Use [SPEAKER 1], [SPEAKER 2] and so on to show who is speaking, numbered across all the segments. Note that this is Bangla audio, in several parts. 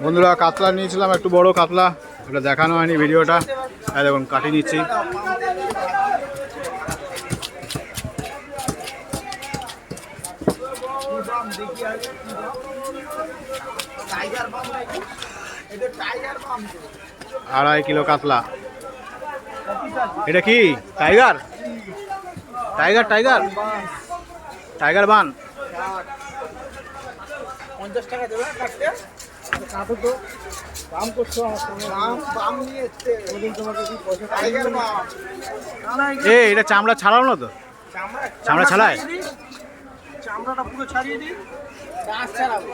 [SPEAKER 1] বন্ধুরা কাতলা নিয়েছিলাম, একটু বড় কাতলা, এটা দেখানো হয়নি ভিডিওটা। দেখুন কাটিয়ে নিচ্ছি। আড়াই কিলো কাতলা। এটা কি টাইগার? টাইগার টাইগার টাইগার বান।
[SPEAKER 2] 50 টাকা দেবে কাটতে। কাটো তো দাম করছো, দাম নিয়ে এসছে ওদিন তোমাকে কি পয়সা টাইগার বান।
[SPEAKER 1] এটা চামড়া ছাড়াও না তো? চামড়া ছাড়ায়?
[SPEAKER 2] চামড়াটা পুরো ছাড়িয়ে দিই, গাছ ছাড়াবো।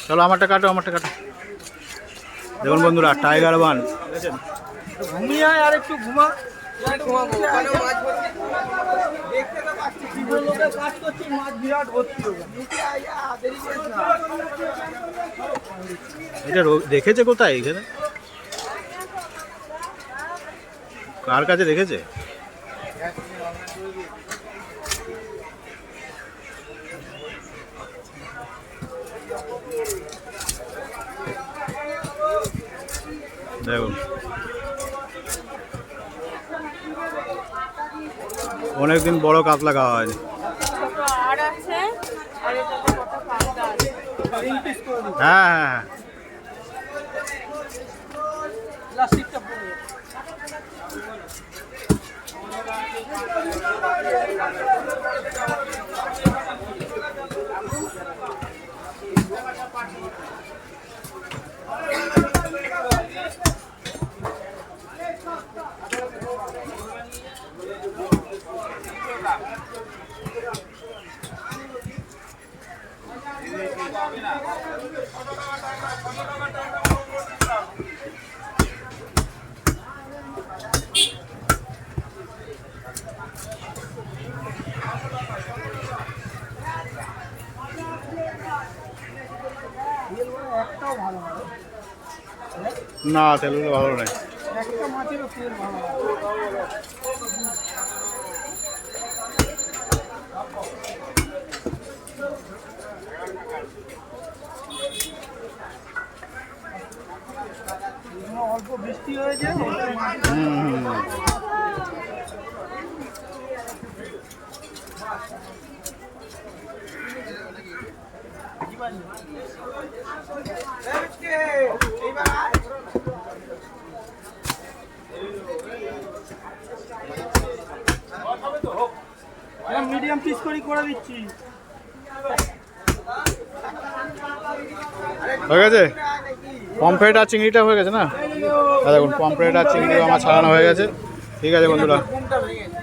[SPEAKER 1] চলো আমারটা কাটো, আমারটা কাটো। দেখুন বন্ধুরা টাইগার বান।
[SPEAKER 2] ঘুমিয়ে আয় আর একটু ঘুমা। দেখতে তো পাচ্ছি কি লোকের কাজ করছি, মাছ বিরাট ভর্তি হবে।
[SPEAKER 1] এটা দেখেছে কোথায়? এখানে কার কাছে দেখেছে? দেখুন অনেকদিন বড় কাতলা খাওয়া হয়নি। হ্যাঁ হ্যাঁ হ্যাঁ। না তেলগুলো ভালো নয়।
[SPEAKER 2] একটা মাছেরও তেল ভালো। অল্প বৃষ্টি হয়েছে। মিডিয়াম পিস করে দিচ্ছি।
[SPEAKER 1] হয়ে গেছে পমফ্রেট আর চিংড়িটা হয়ে গেছে না? দেখুন পমফ্রেট আর চিংড়ি আমার ছাড়ানো হয়ে গেছে। ঠিক আছে বন্ধুরা।